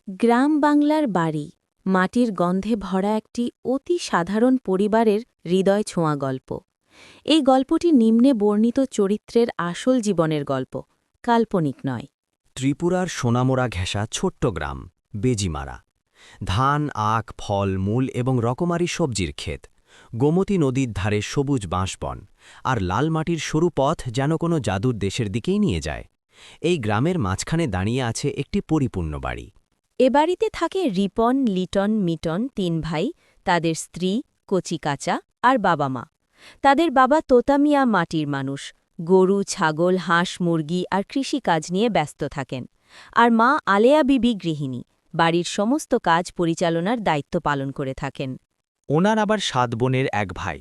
গ্রাম বাংলার বাড়ি মাটির গন্ধে ভরা একটি অতি সাধারণ পরিবারের হৃদয় ছোঁয়া গল্প। এই গল্পটি নিম্নে বর্ণিত চরিত্রের আসল জীবনের গল্প, কাল্পনিক নয়। ত্রিপুরার সোনামোড়া ঘেঁষা ছোট্ট গ্রাম বেজিমারা। ধান, আখ, ফল, মূল এবং রকমারি সবজির ক্ষেত, গোমতী নদীর ধারে সবুজ বাঁশবন, আর লাল মাটির সরু পথ যেন কোনো জাদুর দেশের দিকেই নিয়ে যায়। এই গ্রামের মাঝখানে দাঁড়িয়ে আছে একটি পরিপূর্ণ বাড়ি। এ বাড়িতে থাকে রিপন, লিটন, মিটন, ৩ ভাই, তাদের স্ত্রী, কচিকাচা আর বাবা মা। তাদের বাবা তোতামিয়া মাটির মানুষ, গরু, ছাগল, হাঁস, মুরগি আর কৃষিকাজ নিয়ে ব্যস্ত থাকেন। আর মা আলেয়া বিবি গৃহিণী, বাড়ির সমস্ত কাজ পরিচালনার দায়িত্ব পালন করে থাকেন। ওনার আবার ৭ বোনের এক ভাই।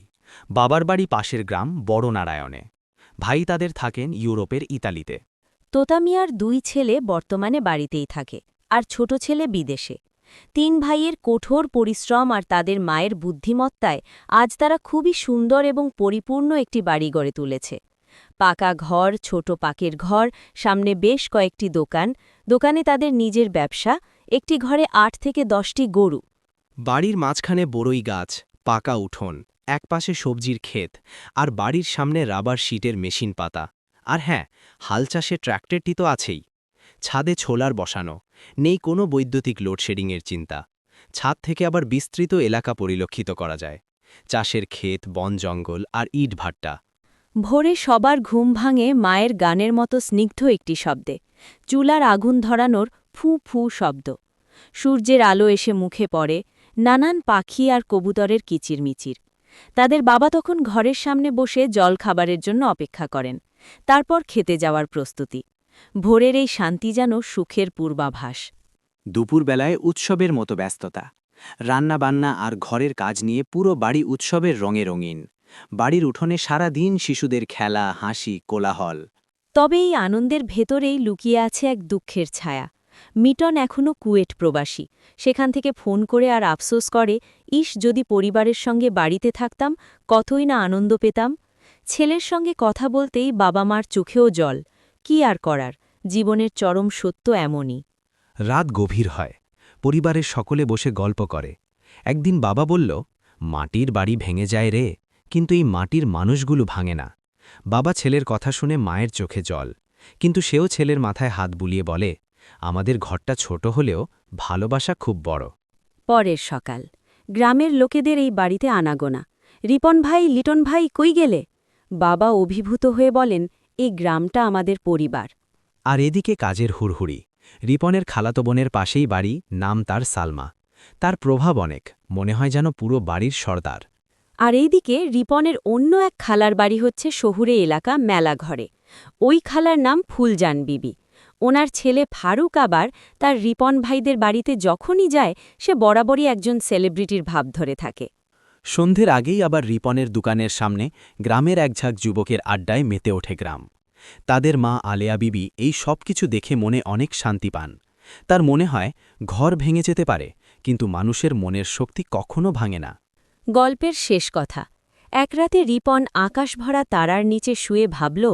বাবার বাড়ি পাশের গ্রাম বড় নারায়ণে। ভাই তাদের থাকেন ইউরোপের ইতালিতে। তোতামিয়ার ২ ছেলে বর্তমানে বাড়িতেই থাকে, আর ছোট ছেলে বিদেশে। ৩ ভাইয়ের কঠোর পরিশ্রম আর তাদের মায়ের বুদ্ধিমত্তায় আজ তারা খুবই সুন্দর এবং পরিপূর্ণ একটি বাড়ি গড়ে তুলেছে। পাকা ঘর, ছোট পাকের ঘর, সামনে বেশ কয়েকটি দোকান, দোকানে তাদের নিজের ব্যবসা, একটি ঘরে ৮ থেকে ১০টি গরু। বাড়ির মাঝখানে বড়ই গাছ, পাকা উঠোন, একপাশে সবজির ক্ষেত, আর বাড়ির সামনে রাবার শিটের মেশিন পাতা। আর হ্যাঁ, হাল চাষে ট্র্যাক্টরটি তো আছেই। ছাদে ছোলার বসানো, নেই কোনো বৈদ্যুতিক লোডশেডিংয়ের চিন্তা। ছাদ থেকে আবার বিস্তৃত এলাকা পরিলক্ষিত করা যায়, চাষের ক্ষেত, বন জঙ্গল আর ইট ভাট্টা। ভোরে সবার ঘুম ভাঙে মায়ের গানের মতো স্নিগ্ধ একটি শব্দে, চুলার আগুন ধরানোর ফু ফু শব্দ। সূর্যের আলো এসে মুখে পড়ে, নানান পাখি আর কবুতরের কিচিরমিচির। তাদের বাবা তখন ঘরের সামনে বসে জলখাবারের জন্য অপেক্ষা করেন, তারপর খেতে যাওয়ার প্রস্তুতি। ভোরের এই শান্তি যেন সুখের পূর্বাভাস। দুপুরবেলায় উৎসবের মতো ব্যস্ততা, রান্নাবান্না আর ঘরের কাজ নিয়ে পুরো বাড়ি উৎসবের রঙে রঙিন। বাড়ির উঠোনে সারা দিন শিশুদের খেলা, হাসি, কোলাহল। তবে এই আনন্দের ভেতরেই লুকিয়ে আছে এক দুঃখের ছায়া। মিটন এখনও কুয়েট প্রবাসী, সেখান থেকে ফোন করে আর আফসোস করে, ইস যদি পরিবারের সঙ্গে বাড়িতে থাকতাম, কতই না আনন্দ পেতাম। ছেলের সঙ্গে কথা বলতেই বাবা মার চোখেও জল। কি আর করার, জীবনের চরম সত্য এমনই। রাত গভীর হয়, পরিবারের সকলে বসে গল্প করে। একদিন বাবা বলল, মাটির বাড়ি ভেঙে যায় রে, কিন্তু এই মাটির মানুষগুলো ভাঙে না। বাবা ছেলের কথা শুনে মায়ের চোখে জল, কিন্তু সেও ছেলের মাথায় হাত বুলিয়ে বলে, আমাদের ঘরটা ছোট হলেও ভালোবাসা খুব বড়। পরের সকাল, গ্রামের লোকেদের এই বাড়িতে আনাগোনা। রিপন ভাই, লিটন ভাই, কই গেলে? বাবা অভিভূত হয়ে বলেন, এই গ্রামটা আমাদের পরিবার। আর এদিকে কাজের হুড়হুড়ি। রিপনের খালাতো বোনের পাশেই বাড়ি, নাম তার সালমা। তার প্রভাব অনেক, মনে হয় যেন পুরো বাড়ির সর্দার। আর এইদিকে রিপনের অন্য এক খালার বাড়ি হচ্ছে শহুরে এলাকা মেলাঘরে। ওই খালার নাম ফুলজান বিবি। ওনার ছেলে ফারুক আবার তার রিপন ভাইদের বাড়িতে যখনই যায়, সে বরাবরই একজন সেলিব্রিটির ভাব ধরে থাকে। সন্ধ্যের আগেই আবার রিপনের দোকানের সামনে গ্রামের একঝাঁক যুবকের আড্ডায় মেতে ওঠে গ্রাম। তাদের মা আলেয়া বিবি এই সব কিছু দেখে মনে অনেক শান্তি পান। তার মনে হয় ঘর ভেঙে যেতে পারে, কিন্তু মানুষের মনের শক্তি কখনো ভাঙে না। গল্পের শেষ কথা, এক রাতে রিপন আকাশভরা তারার নিচে শুয়ে ভাবল,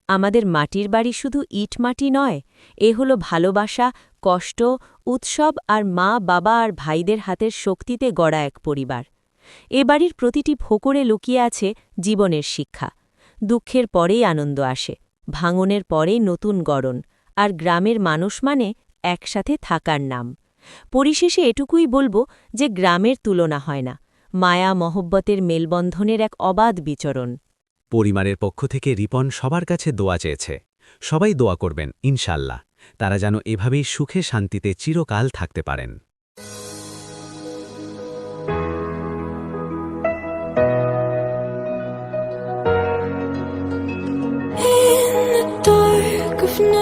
আমাদের মাটির বাড়ি শুধু ইট মাটি নয়, এ হলো ভালোবাসা, কষ্ট, উৎসব আর মা, বাবা আর ভাইদের হাতের শক্তিতে গড়া এক পরিবার। এ বাড়ির প্রতিটি ফোকরে লুকিয়ে আছে জীবনের শিক্ষা। দুঃখের পরেই আনন্দ আসে, ভাঙনের পরেই নতুন গড়ন, আর গ্রামের মানুষ মানে একসাথে থাকার নাম। পরিশেষে এটুকুই বলবো যে গ্রামের তুলনা হয় না, মায়া মহব্বতের মেলবন্ধনের এক অবাধ বিচরণ। পরিবারের পক্ষ থেকে রিপন সবার কাছে দোয়া চেয়েছে। সবাই দোয়া করবেন ইনশাল্লাহ, তারা যেন এভাবেই সুখে শান্তিতে চিরকাল থাকতে পারেন।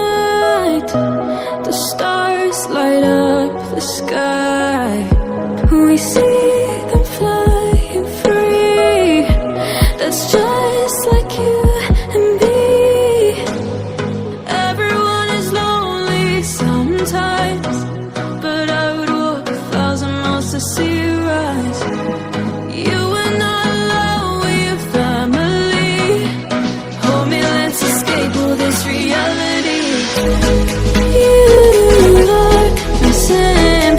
Night, the stars light up the sky. We see them flying free. That's just like you and me. Everyone is lonely sometimes, but I would walk 1,000 miles to see you rise. You are not alone, we're family. Hold me, let's escape all this reality. You are the same.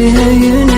yeah, you